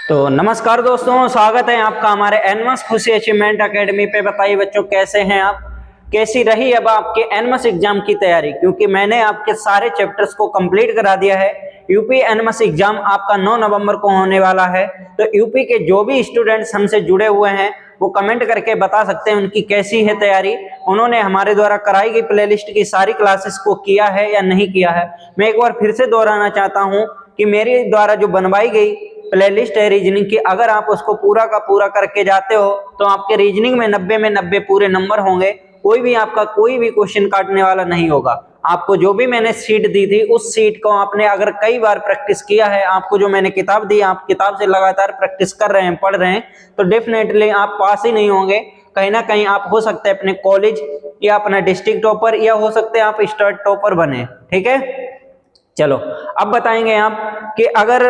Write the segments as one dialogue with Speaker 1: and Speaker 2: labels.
Speaker 1: तो नमस्कार दोस्तों, स्वागत है आपका हमारे एनमस खुशी अचीवमेंट एकेडमी पे। बताइए बच्चों, कैसे हैं आप? कैसी रही अब आपके एनमस एग्जाम की तैयारी? क्योंकि मैंने आपके सारे चैप्टर्स को कंप्लीट करा दिया है। यूपी एनमस एग्जाम आपका 9 नवंबर को होने वाला है। तो यूपी के जो भी स्टूडेंट्स हमसे जुड़े हुए हैं वो कमेंट करके बता सकते हैं उनकी कैसी है तैयारी, उन्होंने हमारे द्वारा कराई गई प्लेलिस्ट की सारी क्लासेस को किया है या नहीं किया है। मैं एक बार फिर से दोहराना चाहता हूँ कि मेरे द्वारा जो बनवाई गई प्लेलिस्ट है रीजनिंग की, अगर आप उसको पूरा का पूरा करके जाते हो तो आपके रीजनिंग में 90 में 90 पूरे नंबर होंगे। कोई भी आपका कोई भी क्वेश्चन काटने वाला नहीं होगा। आपको जो भी मैंने सीट दी थी उस सीट को आपने अगर कई बार प्रैक्टिस किया है, आपको जो मैंने किताब दी आप किताब से लगातार प्रैक्टिस कर रहे हैं, पढ़ रहे हैं, तो डेफिनेटली आप पास ही नहीं होंगे। कहीं ना कहीं आप हो सकते हैं अपने कॉलेज या अपना डिस्ट्रिक्ट टॉपर, या हो सकते हैं आप स्टेट टॉपर बने। ठीक है, चलो अब बताएंगे आप कि अगर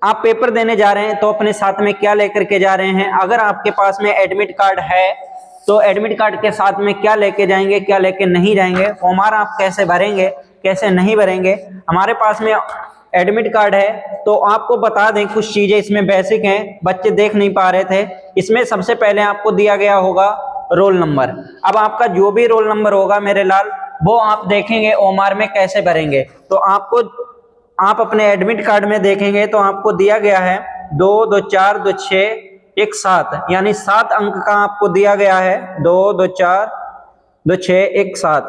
Speaker 1: आप पेपर देने जा रहे हैं तो अपने साथ में क्या लेकर के जा रहे हैं। अगर आपके पास में एडमिट कार्ड है तो एडमिट कार्ड के साथ में क्या लेके जाएंगे, क्या लेके नहीं जाएंगे, फॉर्म आप कैसे भरेंगे, कैसे नहीं भरेंगे। हमारे पास में एडमिट कार्ड है तो आपको बता दें कुछ चीजें इसमें बेसिक हैं, बच्चे देख नहीं पा रहे थे। इसमें सबसे पहले आपको दिया गया होगा रोल नंबर। अब आपका जो भी रोल नंबर होगा मेरे लाल, वो आप देखेंगे ओमार में कैसे भरेंगे। तो आप अपने एडमिट कार्ड में देखेंगे तो आपको दिया गया है 2 2 4 2 6 1 7, यानी 7 अंक का आपको दिया गया है। 2 2 4 2 6 1 7,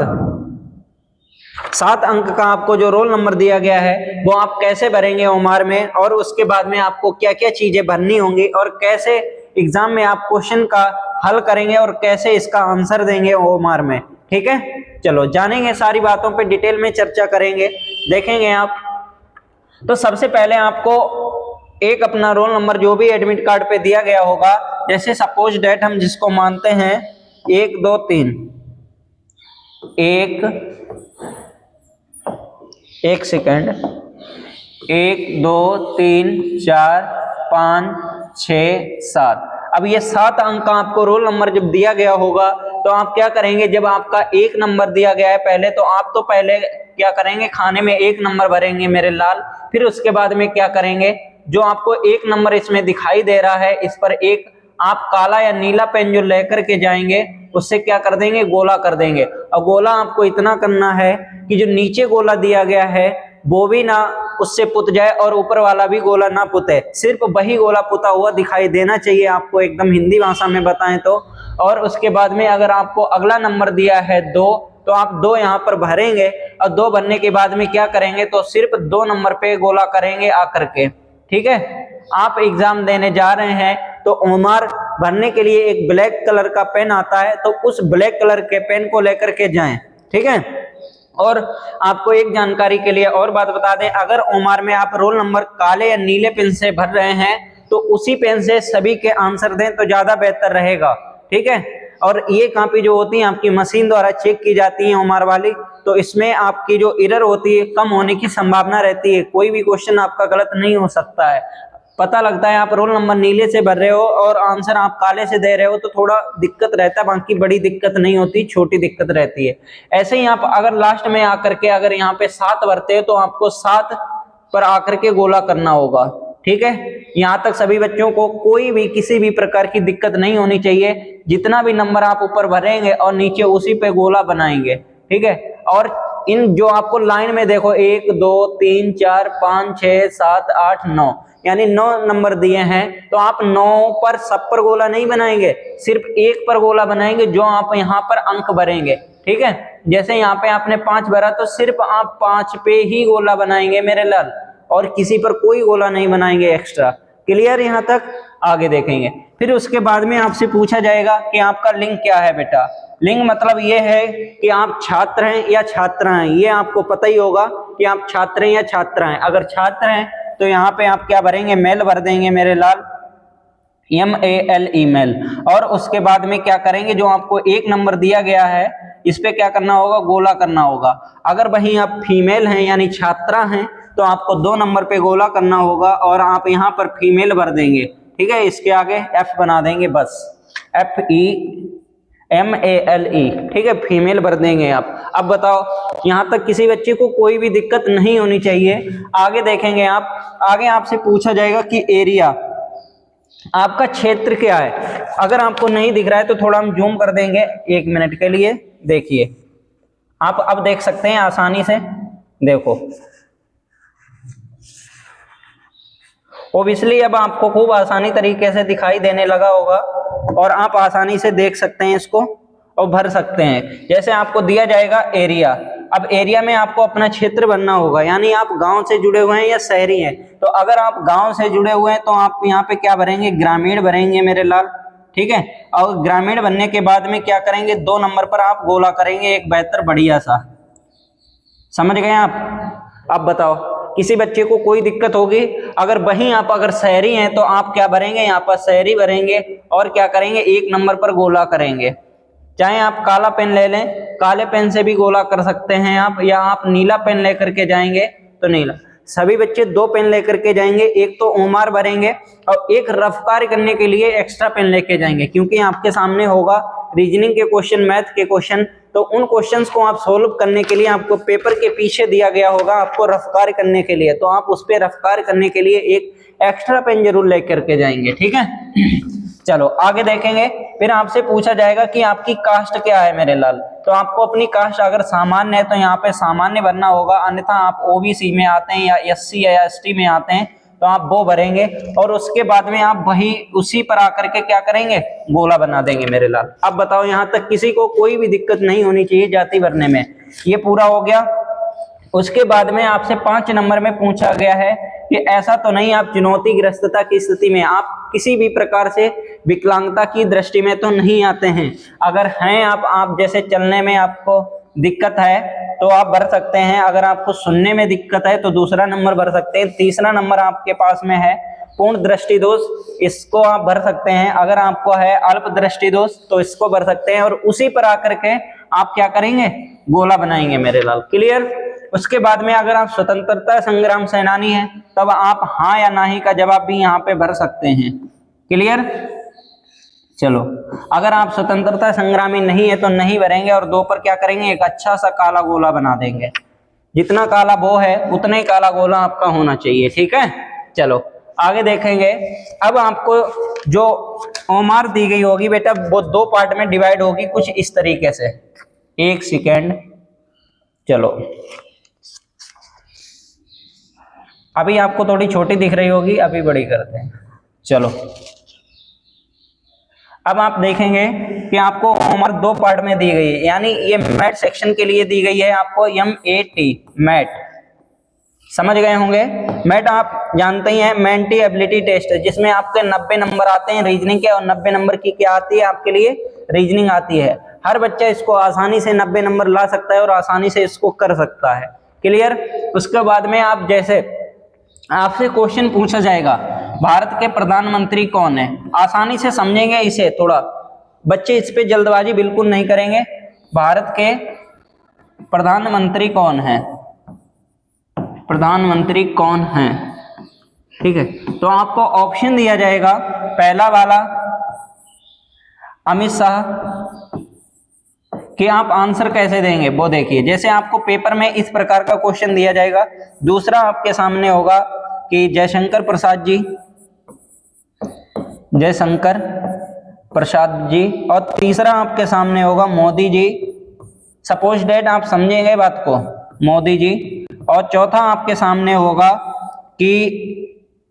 Speaker 1: 7 अंक का आपको जो रोल नंबर दिया गया है वो आप कैसे भरेंगे ओमार में, और उसके बाद में आपको क्या क्या चीजें भरनी होंगी, और कैसे एग्जाम में आप क्वेश्चन का हल करेंगे, और कैसे इसका आंसर देंगे ओमार में। ठीक है, चलो जानेंगे, सारी बातों पे डिटेल में चर्चा करेंगे, देखेंगे आप। तो सबसे पहले आपको एक अपना रोल नंबर जो भी एडमिट कार्ड पे दिया गया होगा, जैसे सपोज डेट हम जिसको मानते हैं 1 2 3, 1 सेकेंड, 1 2 3 4 5 6 7। अब ये 7 अंक का आपको रोल नंबर जब दिया गया होगा तो आप क्या करेंगे, जब आपका 1 नंबर दिया गया है पहले, तो आप तो पहले क्या करेंगे, खाने में 1 नंबर भरेंगे मेरे लाल। फिर उसके बाद में क्या करेंगे, जो आपको 1 नंबर इसमें दिखाई दे रहा है इस पर एक आप काला या नीला पेन जो लेकर के जाएंगे उससे क्या कर देंगे, गोला कर देंगे। और गोला आपको इतना करना है कि जो नीचे गोला दिया गया है वो भी ना उससे पुत जाए और ऊपर वाला भी गोला ना पुते, सिर्फ वही गोला पुता हुआ दिखाई देना चाहिए आपको, एकदम हिंदी भाषा में बताएं तो। और उसके बाद में अगर आपको अगला नंबर दिया है 2, तो आप 2 यहाँ पर भरेंगे, और 2 भरने के बाद में क्या करेंगे, तो सिर्फ 2 नंबर पे गोला करेंगे आकर के। ठीक है, आप एग्जाम देने जा रहे हैं तो ओमार भरने के लिए एक ब्लैक कलर का पेन आता है, तो उस ब्लैक कलर के पेन को लेकर के जाएं। ठीक है, और आपको एक जानकारी के लिए और बात बता दें, अगर ओमार में आप रोल नंबर काले या नीले पेन से भर रहे हैं तो उसी पेन से सभी के आंसर दें तो ज्यादा बेहतर रहेगा। ठीक है, और ये कॉपी जो होती है आपकी मशीन द्वारा चेक की जाती है ओमार वाली, तो इसमें आपकी जो एरर होती है कम होने की संभावना रहती है, कोई भी क्वेश्चन आपका गलत नहीं हो सकता है। पता लगता है आप रोल नंबर नीले से भर रहे हो और आंसर आप काले से दे रहे हो तो थोड़ा दिक्कत रहता है, बाकी बड़ी दिक्कत नहीं होती, छोटी दिक्कत रहती है। ऐसे ही आप अगर लास्ट में आकर के अगर यहाँ पे 7 भरते हो तो आपको 7 पर आकर के गोला करना होगा। ठीक है, यहाँ तक सभी बच्चों को कोई भी किसी भी प्रकार की दिक्कत नहीं होनी चाहिए। जितना भी नंबर आप ऊपर भरेंगे और नीचे उसी पे गोला बनाएंगे। ठीक है, और इन जो आपको लाइन में देखो 1 2 3 4 5 6 7 8 9, यानी 9 नंबर दिए हैं, तो आप 9 पर सब पर गोला नहीं बनाएंगे, सिर्फ 1 पर गोला बनाएंगे जो आप यहाँ पर अंक भरेंगे। ठीक है, जैसे यहाँ पे आपने 5 भरा तो सिर्फ आप 5 पे ही गोला बनाएंगे मेरे लाल, और किसी पर कोई गोला नहीं बनाएंगे एक्स्ट्रा। क्लियर यहाँ तक? आगे देखेंगे। फिर उसके बाद में आपसे पूछा जाएगा कि आपका लिंग क्या है बेटा। लिंग मतलब ये है कि आप छात्र हैं या छात्रा हैं, ये आपको पता ही होगा कि आप छात्र हैं या छात्रा हैं। अगर छात्र हैं तो यहाँ पे आप क्या भरेंगे, मेल भर देंगे मेरे लाल, MAL मेल। और उसके बाद में क्या करेंगे, जो आपको 1 नंबर दिया गया है इस पे क्या करना होगा, गोला करना होगा। अगर वहीं आप फीमेल हैं यानी छात्रा हैं तो आपको 2 नंबर पे गोला करना होगा और आप यहाँ पर फीमेल भर देंगे। ठीक है, इसके आगे F बना देंगे, बस FEMALE। ठीक है, फीमेल भर देंगे आप। अब बताओ, यहाँ तक किसी बच्चे को कोई भी दिक्कत नहीं होनी चाहिए। आगे देखेंगे आप, आगे आपसे पूछा जाएगा कि एरिया आपका क्षेत्र क्या है। अगर आपको नहीं दिख रहा है तो थोड़ा हम जूम कर देंगे 1 मिनट के लिए। देखिए आप अब देख सकते हैं आसानी से। देखो ओबियसली अब आपको खूब आसानी तरीके से दिखाई देने लगा होगा और आप आसानी से देख सकते हैं इसको और भर सकते हैं। जैसे आपको दिया जाएगा एरिया, अब एरिया में आपको अपना क्षेत्र बनना होगा, यानी आप गांव से जुड़े हुए हैं या शहरी हैं। तो अगर आप गांव से जुड़े हुए हैं तो आप यहाँ पे क्या भरेंगे, ग्रामीण भरेंगे मेरे लाल, ठीक है। और ग्रामीण बनने के बाद में क्या करेंगे, 2 नंबर पर आप गोला करेंगे एक बेहतर बढ़िया सा। समझ गए आप। अब बताओ किसी बच्चे को कोई दिक्कत होगी, अगर वहीं आप अगर शहरी हैं तो आप क्या भरेंगे, यहाँ पर शहरी भरेंगे और क्या करेंगे, 1 नंबर पर गोला करेंगे। चाहे आप काला पेन ले लें, काले पेन से भी गोला कर सकते हैं आप, या आप नीला पेन लेकर के जाएंगे तो नीला। सभी बच्चे 2 पेन लेकर के जाएंगे, एक तो ओमार भरेंगे और एक रफ कार्य करने के लिए एक्स्ट्रा पेन लेके जाएंगे, क्योंकि आपके सामने होगा रीजनिंग के क्वेश्चन, मैथ के क्वेश्चन। तो उन क्वेश्चंस को आप सोल्व करने के लिए आपको पेपर के पीछे दिया गया होगा आपको रफ कार्य करने के लिए, तो आप उस पर रफ कार्य करने के लिए एक एक्स्ट्रा पेन जरूर लेकर के जाएंगे, ठीक है। चलो आगे देखेंगे। फिर आपसे पूछा जाएगा कि आपकी कास्ट क्या है मेरे लाल, तो आपको अपनी कास्ट अगर सामान्य है तो यहाँ पे सामान्य भरना होगा, अन्यथा आप ओबीसी में आते हैं या एससी या एसटी में आते हैं तो आप वो भरेंगे और उसके बाद में आप वही उसी पर आकर के क्या करेंगे, गोला बना देंगे मेरे लाल। अब बताओ यहाँ तक किसी को कोई भी दिक्कत नहीं होनी चाहिए जाति भरने में। ये पूरा हो गया। उसके बाद में आपसे 5 नंबर में पूछा गया है कि ऐसा तो नहीं आप चुनौतीग्रस्तता की स्थिति में, आप किसी भी प्रकार से विकलांगता की दृष्टि में तो नहीं आते हैं। अगर हैं आप जैसे चलने में आपको दिक्कत है तो आप भर सकते हैं, अगर आपको सुनने में दिक्कत है तो दूसरा नंबर भर सकते हैं। तीसरा नंबर आपके पास में है पूर्ण दृष्टि दोष, इसको आप भर सकते हैं। अगर आपको है अल्प दृष्टि दोष तो इसको भर सकते हैं और उसी पर आकर के आप क्या करेंगे, गोला बनाएंगे मेरे लाल। क्लियर। उसके बाद में अगर आप स्वतंत्रता संग्राम सेनानी हैं तब आप हाँ या नहीं का जवाब भी यहाँ पे भर सकते हैं। क्लियर। चलो अगर आप स्वतंत्रता संग्रामी नहीं है तो नहीं भरेंगे और 2 पर क्या करेंगे, एक अच्छा सा काला गोला बना देंगे। जितना काला वो है उतना ही काला गोला आपका होना चाहिए, ठीक है। चलो आगे देखेंगे। अब आपको जो ओमार दी गई होगी बेटा वो 2 पार्ट में डिवाइड होगी कुछ इस तरीके से। 1 सेकेंड। चलो अभी आपको थोड़ी छोटी दिख रही होगी, अभी बड़ी करते हैं। चलो अब आप देखेंगे कि आपको ओमार 2 पार्ट में दी गई है, यानी ये मैथ सेक्शन के लिए दी गई है आपको MAT मैथ। समझ गए होंगे। मैथ आप जानते ही हैं, मेंटी एबिलिटी टेस्ट, जिसमें आपके 90 नंबर आते हैं रीजनिंग के और 90 नंबर की क्या आती है आपके लिए, रीजनिंग आती है। हर बच्चा इसको आसानी से 90 नंबर ला सकता है और आसानी से इसको कर सकता है। क्लियर। उसके बाद में आप जैसे आपसे क्वेश्चन पूछा जाएगा भारत के प्रधानमंत्री कौन है, आसानी से समझेंगे इसे, थोड़ा बच्चे इस पे जल्दबाजी बिल्कुल नहीं करेंगे। भारत के प्रधानमंत्री कौन है, प्रधानमंत्री कौन है, ठीक है। तो आपको ऑप्शन दिया जाएगा, पहला वाला अमित शाह, कि आप आंसर कैसे देंगे वो देखिए। जैसे आपको पेपर में इस प्रकार का क्वेश्चन दिया जाएगा, दूसरा आपके सामने होगा कि जयशंकर प्रसाद जी, जयशंकर प्रसाद जी, और तीसरा आपके सामने होगा मोदी जी। सपोज डेट आप समझेंगे बात को, मोदी जी। और चौथा आपके सामने होगा कि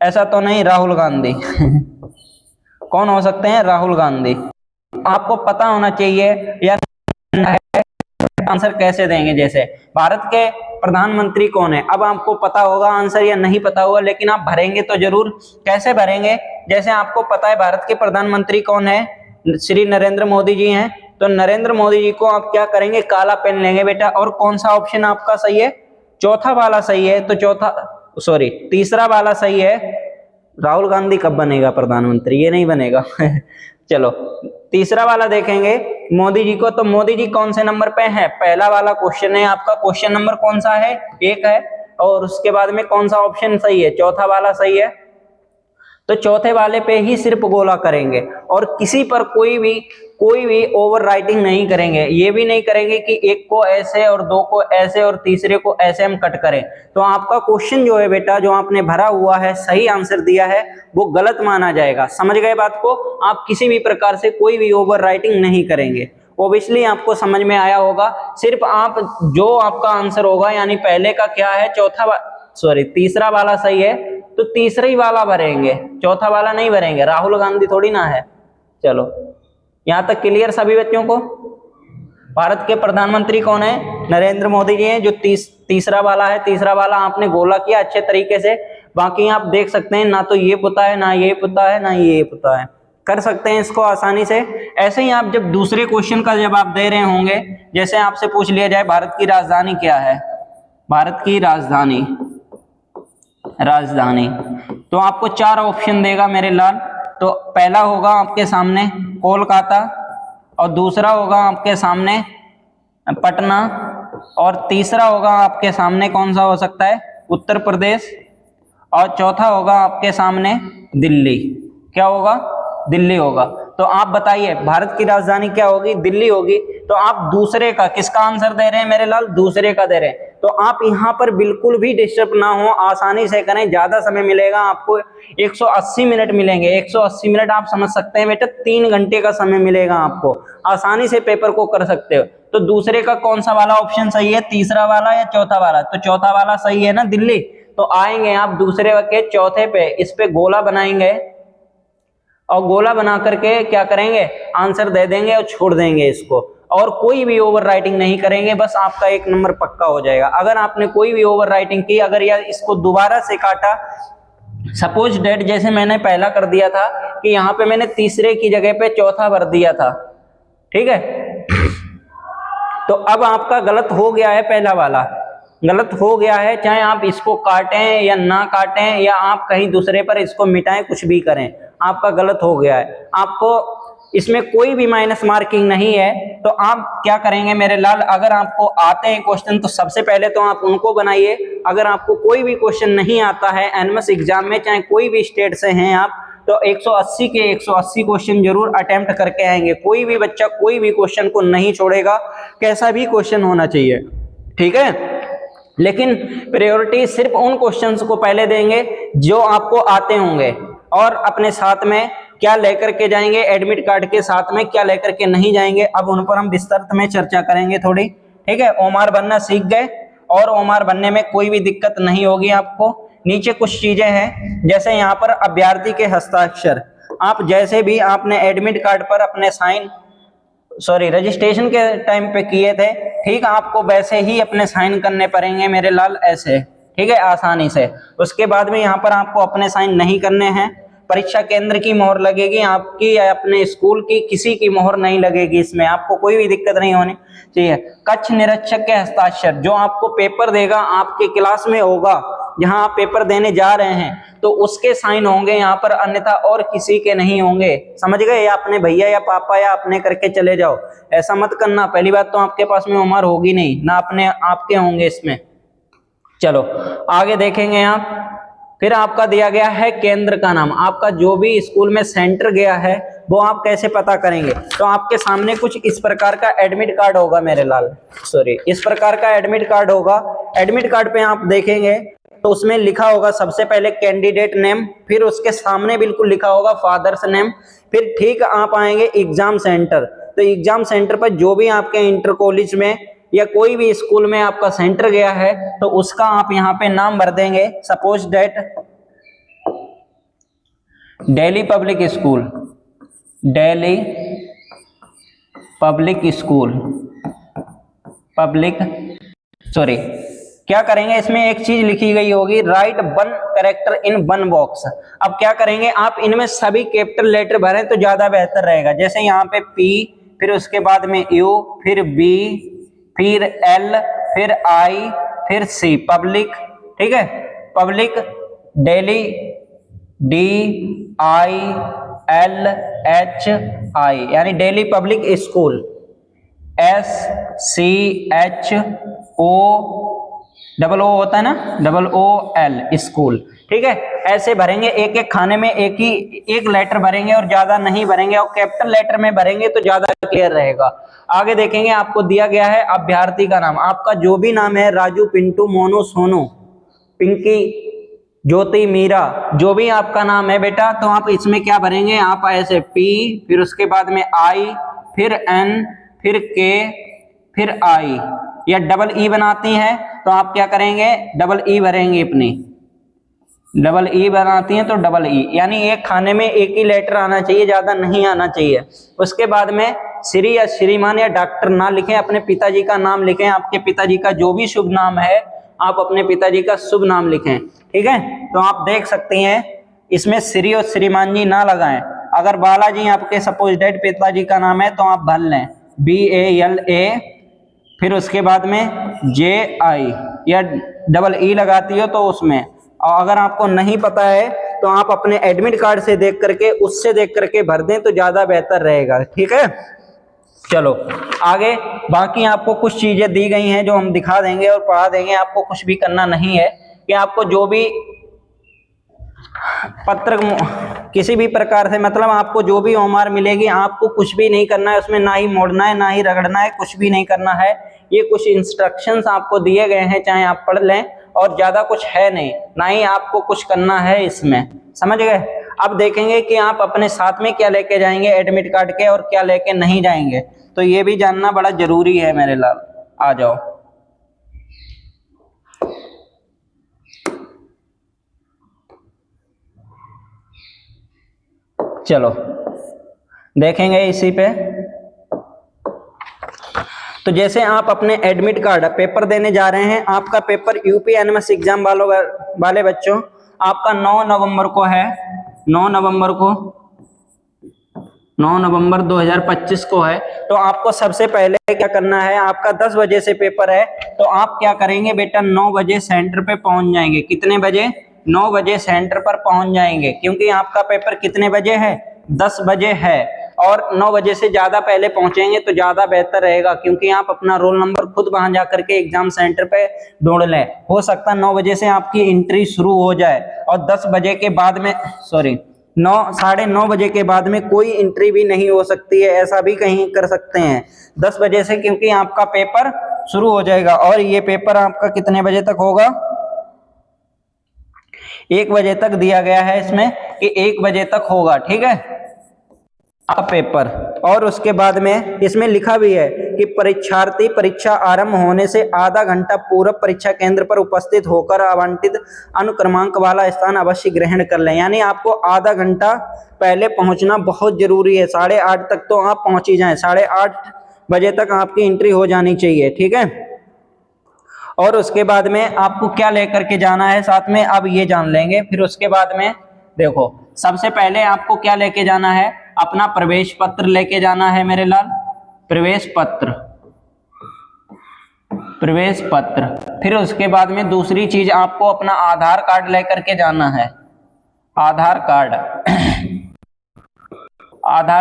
Speaker 1: ऐसा तो नहीं राहुल गांधी कौन हो सकते हैं, राहुल गांधी। आपको पता होना चाहिए या आंसर कैसे देंगे। जैसे भारत के प्रधानमंत्री कौन है, अब आपको पता होगा आंसर या नहीं पता होगा, लेकिन आप भरेंगे तो जरूर। कैसे भरेंगे, जैसे आपको पता है भारत के प्रधानमंत्री कौन है, श्री नरेंद्र मोदी जी हैं, तो नरेंद्र मोदी जी को आप क्या करेंगे, काला पेन लेंगे बेटा। और कौन सा ऑप्शन आपका सही है, चौथा वाला सही है। तो तीसरा वाला सही है। राहुल गांधी कब बनेगा प्रधानमंत्री, ये नहीं बनेगा चलो तीसरा वाला देखेंगे मोदी जी को, तो मोदी जी कौन से नंबर पे हैं, पहला वाला क्वेश्चन है आपका। क्वेश्चन नंबर कौन सा है, 1 है। और उसके बाद में कौन सा ऑप्शन सही है, चौथा वाला सही है। तो चौथे वाले पे ही सिर्फ गोला करेंगे और किसी पर कोई भी ओवर राइटिंग नहीं करेंगे। ये भी नहीं करेंगे कि एक को ऐसे और दो को ऐसे और तीसरे को ऐसे हम कट करें। तो आपका क्वेश्चन जो है बेटा, जो आपने भरा हुआ है, सही आंसर दिया है, वो गलत माना जाएगा। समझ गए बात को? आप किसी भी प्रकार से कोई भी ओवर राइटिंग नहीं करेंगे। ओब्वियसली आपको समझ में आया होगा। सिर्फ आप जो आपका आंसर होगा, यानी पहले का क्या है, तीसरा वाला सही है तो तीसरा ही वाला भरेंगे, चौथा वाला नहीं भरेंगे। राहुल गांधी थोड़ी ना है। चलो, यहां तक क्लियर सभी बच्चों को? भारत के प्रधानमंत्री कौन है? नरेंद्र मोदी जी हैं। जो तीसरा वाला है, तीसरा वाला आपने गोला किया अच्छे तरीके से। बाकी आप देख सकते हैं, ना तो ये पता है, ना ये पता है, ना ये पता है। कर सकते हैं इसको आसानी से। ऐसे ही आप जब दूसरे क्वेश्चन का जवाब दे रहे होंगे, जैसे आपसे पूछ लिया जाए भारत की राजधानी क्या है, भारत की राजधानी, तो आपको 4 ऑप्शन देगा मेरे लाल। तो पहला होगा आपके सामने कोलकाता, और दूसरा होगा आपके सामने पटना, और तीसरा होगा आपके सामने कौन सा हो सकता है, उत्तर प्रदेश, और चौथा होगा आपके सामने दिल्ली। क्या होगा? दिल्ली होगा। तो आप बताइए भारत की राजधानी क्या होगी? दिल्ली होगी। तो आप दूसरे का, किसका आंसर दे रहे हैं मेरे लाल? दूसरे का दे रहे हैं। तो आप यहाँ पर बिल्कुल भी डिस्टर्ब ना हो, आसानी से करें। ज्यादा समय मिलेगा आपको, 180 मिनट मिलेंगे। 180 मिनट आप समझ सकते हैं बेटा, 3 घंटे का समय मिलेगा आपको। आसानी से पेपर को कर सकते हो। तो दूसरे का कौन सा वाला ऑप्शन सही है, तीसरा वाला या चौथा वाला? तो चौथा वाला सही है ना, दिल्ली। तो आएंगे आप दूसरे के चौथे पे, इस पे गोला बनाएंगे और गोला बना करके क्या करेंगे, आंसर दे देंगे और छोड़ देंगे इसको, और कोई भी ओवर राइटिंग नहीं करेंगे। बस आपका 1 नंबर पक्का हो जाएगा। अगर आपने कोई भी ओवर राइटिंग की, अगर या इसको दोबारा से काटा, सपोज डेट जैसे मैंने पहला कर दिया था कि यहाँ पे मैंने तीसरे की जगह पे चौथा भर दिया था, ठीक है, तो अब आपका गलत हो गया है, पहला वाला गलत हो गया है। चाहे आप इसको काटें या ना काटें, या आप कहीं दूसरे पर इसको मिटाएं, कुछ भी करें, आपका गलत हो गया है। आपको इसमें कोई भी माइनस मार्किंग नहीं है। तो आप क्या करेंगे मेरे लाल, अगर आपको आते हैं क्वेश्चन तो सबसे पहले तो आप उनको बनाइए। अगर आपको कोई भी क्वेश्चन नहीं आता है एनएमएस एग्जाम में, चाहे कोई भी स्टेट से हैं आप, तो 180 के 180 क्वेश्चन जरूर अटेम्प्ट करके आएंगे। कोई भी बच्चा कोई भी क्वेश्चन को नहीं छोड़ेगा, कैसा भी क्वेश्चन होना चाहिए, ठीक है। लेकिन प्रायोरिटी सिर्फ उन क्वेश्चंस को पहले देंगे जो आपको आते होंगे, और अपने साथ में क्या लेकर के जाएंगे, एडमिट कार्ड के साथ में क्या लेकर के नहीं जाएंगे, अब उन पर हम विस्तृत में चर्चा करेंगे थोड़ी, ठीक है। ओमार बनना सीख गए, और ओमार बनने में कोई भी दिक्कत नहीं होगी आपको। नीचे कुछ चीजें हैं, जैसे यहाँ पर अभ्यर्थी के हस्ताक्षर, आप जैसे भी आपने एडमिट कार्ड पर अपने साइन रजिस्ट्रेशन के टाइम पे किए थे, ठीक, आपको वैसे ही अपने साइन करने पड़ेंगे मेरे लाल, ऐसे, ठीक है, आसानी से। उसके बाद में यहाँ पर आपको अपने साइन नहीं करने हैं। परीक्षा केंद्र की मोहर लगेगी आपकी, या अपने स्कूल की, किसी की मोहर नहीं लगेगी। इसमें आपको कोई भी दिक्कत नहीं होनी चाहिए। कक्ष निरीक्षक के हस्ताक्षर, जो आपको पेपर देगा, आपके क्लास में होगा, जहां आप पेपर देने जा रहे हैं, तो उसके साइन होंगे यहाँ पर, अन्यथा और किसी के नहीं होंगे। समझ गए? या अपने भैया या पापा या अपने करके चले जाओ, ऐसा मत करना। पहली बात तो आपके पास में उम्र होगी नहीं, ना अपने आपके होंगे इसमें। चलो आगे देखेंगे आप। फिर आपका दिया गया है केंद्र का नाम, आपका जो भी स्कूल में सेंटर गया है वो आप कैसे पता करेंगे। तो आपके सामने कुछ इस प्रकार का एडमिट कार्ड होगा मेरे लाल, इस प्रकार का एडमिट कार्ड होगा। एडमिट कार्ड पे आप देखेंगे तो उसमें लिखा होगा सबसे पहले कैंडिडेट नेम, फिर उसके सामने बिल्कुल लिखा होगा फादर्स नेम। फिर ठीक आप आएंगे एग्जाम सेंटर, तो एग्जाम सेंटर पर जो भी आपके इंटर कॉलेज में या कोई भी स्कूल में आपका सेंटर गया है, तो उसका आप यहाँ पे नाम भर देंगे। Suppose date Delhi public school, Delhi public क्या करेंगे, इसमें एक चीज लिखी गई होगी, राइट 1 कैरेक्टर इन 1 बॉक्स। अब क्या करेंगे आप, इनमें सभी कैपिटल लेटर भरें तो ज्यादा बेहतर रहेगा। जैसे यहाँ पे P, फिर उसके बाद में U, फिर B, फिर L, फिर I, फिर C, पब्लिक, ठीक है, पब्लिक दिल्ली DILLHI, यानी Delhi public school, SCHO, double O होता है ना, OOL स्कूल, ठीक ठीक है, ऐसे भरेंगे, एक एक खाने में एक ही एक लेटर भरेंगे और ज्यादा नहीं भरेंगे, और कैपिटल लेटर में भरेंगे तो ज्यादा क्लियर रहेगा। आगे देखेंगे, आपको दिया गया है अभ्यर्थी का नाम, आपका जो भी नाम है, राजू, पिंटू, मोनू, सोनू, पिंकी, ज्योति, मीरा, जो भी आपका नाम है बेटा, तो आप इसमें क्या भरेंगे, आप ऐसे पी, फिर उसके बाद में आई, फिर एन, फिर के, फिर आई, या डबल ई बनाती है तो आप क्या करेंगे, डबल ई भरेंगे, अपनी डबल ई बनाती हैं तो डबल ई, यानी एक खाने में एक ही लेटर आना चाहिए, ज्यादा नहीं आना चाहिए। उसके बाद में श्री या श्रीमान या डॉक्टर ना लिखें, अपने पिताजी का नाम लिखें, आपके पिताजी का जो भी शुभ नाम है आप अपने पिताजी का शुभ नाम लिखें, ठीक है। तो आप देख सकते हैं इसमें श्री और श्रीमान जी ना लगाएं। अगर बालाजी आपके सपोज डेट पिताजी का नाम है तो आप भर लें BALA, फिर उसके बाद में JI, या डबल ई लगाती हो तो उसमें, और अगर आपको नहीं पता है तो आप अपने एडमिट कार्ड से देख करके, उससे देख करके भर दें तो ज्यादा बेहतर रहेगा, ठीक है। चलो आगे, बाकी आपको कुछ चीजें दी गई हैं जो हम दिखा देंगे और पढ़ा देंगे, आपको कुछ भी करना नहीं है, कि आपको जो भी पत्र किसी भी प्रकार से, मतलब आपको जो भी होमवर्क मिलेगी आपको कुछ भी नहीं करना है उसमें, ना ही मोड़ना है ना ही रगड़ना है, कुछ भी नहीं करना है। ये कुछ इंस्ट्रक्शंस आपको दिए गए हैं, चाहे आप पढ़ लें, और ज्यादा कुछ है नहीं, ना ही आपको कुछ करना है इसमें, समझ गए। अब देखेंगे कि आप अपने साथ में क्या लेके जाएंगे एडमिट कार्ड के और क्या लेके नहीं जाएंगे, तो ये भी जानना बड़ा जरूरी है मेरे लाल। आ जाओ, चलो देखेंगे इसी पे। तो जैसे आप अपने एडमिट कार्ड पेपर देने जा रहे हैं, आपका पेपर यूपी एनएमएस एग्जाम वाले बच्चों आपका 9 नवंबर को है, 9 नवंबर 2025 को है। तो आपको सबसे पहले क्या करना है, आपका 10 बजे से पेपर है, तो आप क्या करेंगे बेटा, 9 बजे सेंटर पे पहुंच जाएंगे। कितने बजे, 9 बजे सेंटर पर पहुंच जाएंगे, क्योंकि आपका पेपर कितने बजे है, 10 बजे है, और 9 बजे से ज्यादा पहले पहुंचेंगे तो ज्यादा बेहतर रहेगा, क्योंकि आप अपना रोल नंबर खुद वहां जाकर के एग्जाम सेंटर पे ढूंढ लें। हो सकता है 9 बजे से आपकी एंट्री शुरू हो जाए और 10 बजे के बाद में, सॉरी 9-9:30 बजे के बाद में कोई एंट्री भी नहीं हो सकती है, ऐसा भी कहीं कर सकते हैं 10 बजे से, क्योंकि आपका पेपर शुरू हो जाएगा। और ये पेपर आपका कितने बजे तक होगा, 1 बजे तक दिया गया है इसमें कि 1 बजे तक होगा, ठीक है आप पेपर। और उसके बाद में इसमें लिखा भी है कि परीक्षार्थी परीक्षा आरंभ होने से आधा घंटा पूर्व परीक्षा केंद्र पर उपस्थित होकर आवंटित अनुक्रमांक वाला स्थान अवश्य ग्रहण कर लें। यानी आपको आधा घंटा पहले पहुंचना बहुत जरूरी है, 8:30 तक तो आप पहुंच ही जाएं, 8:30 बजे तक आपकी एंट्री हो जानी चाहिए, ठीक है। और उसके बाद में आपको क्या लेकर के जाना है साथ में, अब ये जान लेंगे। फिर उसके बाद में देखो, सबसे पहले आपको क्या लेके जाना है, अपना प्रवेश पत्र लेके जाना है मेरे लाल, प्रवेश पत्र। फिर उसके बाद में दूसरी चीज आपको अपना आधार कार्ड लेकर के जाना है, आधार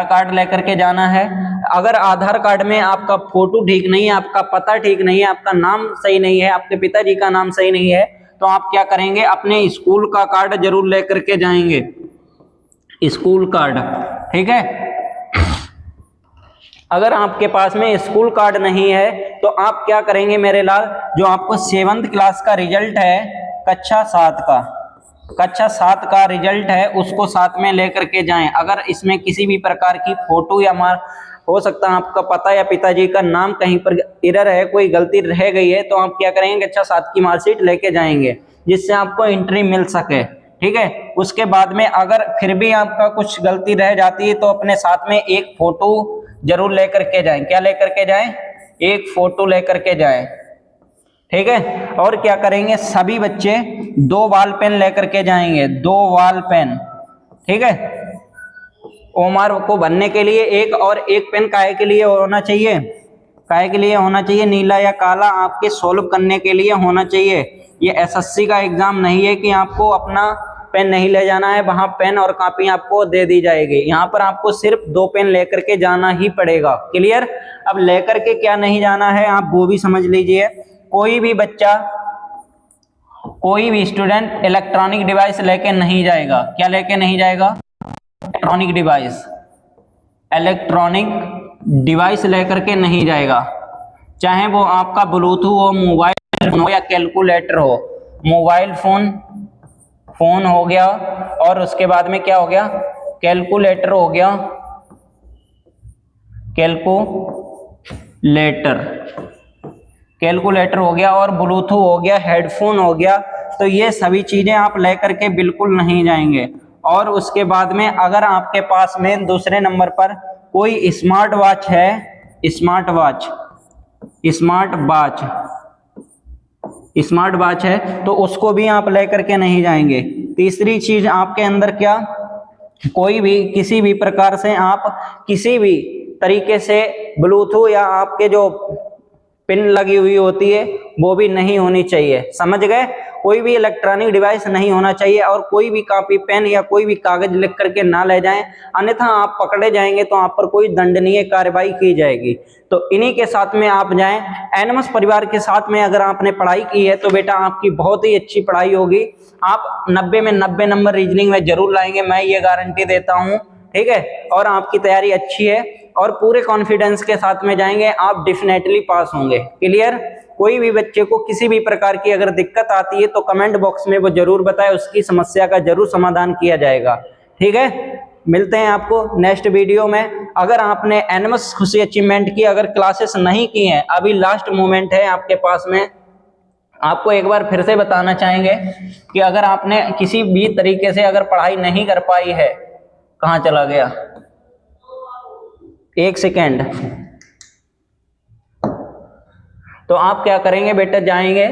Speaker 1: कार्ड लेकर के जाना है। अगर आधार कार्ड में आपका फोटो ठीक नहीं है, आपका पता ठीक नहीं है, आपका नाम सही नहीं है, आपके पिताजी का नाम सही नहीं है, तो आप क्या करेंगे, अपने स्कूल का कार्ड जरूर लेकर के जाएंगे, स्कूल कार्ड, ठीक है। अगर आपके पास में स्कूल कार्ड नहीं है तो आप क्या करेंगे मेरे लाल, जो आपको 7th क्लास का रिजल्ट है, कक्षा 7 का रिजल्ट है, उसको साथ में लेकर के जाएं। अगर इसमें किसी भी प्रकार की फोटो या हो सकता है आपका पता या पिताजी का नाम कहीं पर एरर है, कोई गलती रह गई है, तो आप क्या करेंगे, कक्षा 7 की मार्कशीट लेके जाएंगे, जिससे आपको एंट्री मिल सके, ठीक है। उसके बाद में अगर फिर भी आपका कुछ गलती रह जाती है तो अपने साथ में एक फोटो जरूर लेकर के जाएं। क्या लेकर के जाएं, एक फोटो लेकर के जाएं, ठीक है। और क्या करेंगे, सभी बच्चे 2 बॉल पेन लेकर के जाएंगे, 2 बॉल पेन, ठीक है। ओमार को भरने के लिए एक, और एक पेन काहे के लिए होना चाहिए, नीला या काला, आपके सोल्व करने के लिए होना चाहिए। ये एसएससी का एग्जाम नहीं है कि आपको अपना पेन नहीं ले जाना है, वहां पेन और कॉपी आपको दे दी जाएगी। यहाँ पर आपको सिर्फ 2 पेन लेकर के जाना ही पड़ेगा, क्लियर। अब लेकर के क्या नहीं जाना है आप वो भी समझ लीजिए। कोई भी बच्चा कोई भी स्टूडेंट इलेक्ट्रॉनिक डिवाइस लेके नहीं जाएगा। क्या लेके नहीं जाएगा? इलेक्ट्रॉनिक डिवाइस लेकर के नहीं जाएगा, चाहे वो आपका ब्लूटूथ हो, मोबाइल फोन हो या कैलकुलेटर हो। मोबाइल फोन हो गया, और उसके बाद में क्या हो गया? कैलकुलेटर हो गया, कैलकुलेटर हो गया, और ब्लूटूथ हो गया, हेडफोन हो गया। तो ये सभी चीजें आप लेकर के बिल्कुल नहीं जाएंगे। और उसके बाद में अगर आपके पास में दूसरे नंबर पर कोई स्मार्ट वॉच है तो उसको भी आप लेकर के नहीं जाएंगे। तीसरी चीज आपके अंदर क्या? कोई भी किसी भी प्रकार से आप किसी भी तरीके से ब्लूटूथ या आपके जो पिन लगी हुई होती है वो भी नहीं होनी चाहिए। समझ गए? कोई भी इलेक्ट्रॉनिक डिवाइस नहीं होना चाहिए, और कोई भी कॉपी पेन या कोई भी कागज लिख करके ना ले जाएं, अन्यथा आप पकड़े जाएंगे तो आप पर कोई दंडनीय कार्रवाई की जाएगी। तो इन्हीं के साथ में आप जाएं। एनिमस परिवार के साथ में अगर आपने पढ़ाई की है तो बेटा आपकी बहुत ही अच्छी पढ़ाई होगी। आप 90 में 90 नंबर रीजनिंग में जरूर लाएंगे, मैं ये गारंटी देता हूँ। ठीक है? और आपकी तैयारी अच्छी है और पूरे कॉन्फिडेंस के साथ में जाएंगे, आप डेफिनेटली पास होंगे। क्लियर? कोई भी बच्चे को किसी भी प्रकार की अगर दिक्कत आती है तो कमेंट बॉक्स में वो जरूर बताए, उसकी समस्या का जरूर समाधान किया जाएगा। ठीक है? मिलते हैं आपको नेक्स्ट वीडियो में। अगर आपने एनिमस खुशी अचीवमेंट की अगर क्लासेस नहीं की हैं, अभी लास्ट मोमेंट है आपके पास में, आपको एक बार फिर से बताना चाहेंगे कि अगर आपने किसी भी तरीके से अगर पढ़ाई नहीं कर पाई है, कहाँ चला गया? एक सेकेंड। तो आप क्या करेंगे बेटा? जाएंगे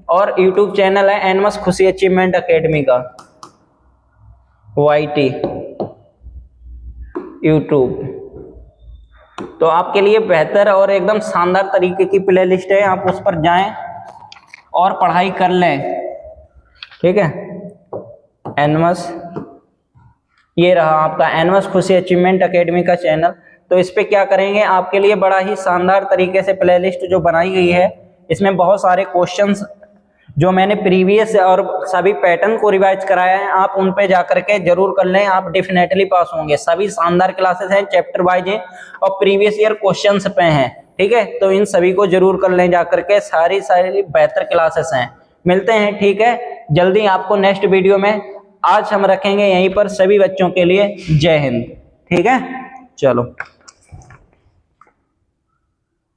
Speaker 1: और YouTube चैनल है एनिमस खुशी अचीवमेंट एकेडमी का, YT YouTube। तो आपके लिए बेहतर और एकदम शानदार तरीके की प्लेलिस्ट है, आप उस पर जाएं और पढ़ाई कर लें। ठीक है? एनिमस, ये रहा आपका एनिमस खुशी अचीवमेंट एकेडमी का चैनल। तो इस पे क्या करेंगे, आपके लिए बड़ा ही शानदार तरीके से प्लेलिस्ट जो बनाई गई है, इसमें बहुत सारे क्वेश्चंस जो मैंने प्रीवियस और सभी पैटर्न को रिवाइज कराया है, आप उन पे जाकर के जरूर कर लें, आप डेफिनेटली पास होंगे। सभी शानदार क्लासेस हैं, चैप्टर वाइज हैं और प्रीवियस ईयर क्वेश्चंस पे हैं। ठीक है? तो इन सभी को जरूर कर लें जाकर के, सारी बेहतर क्लासेस हैं। मिलते हैं, ठीक है, जल्दी आपको नेक्स्ट वीडियो में। आज हम रखेंगे यहीं पर सभी बच्चों के लिए। जय हिंद। ठीक है? चलो।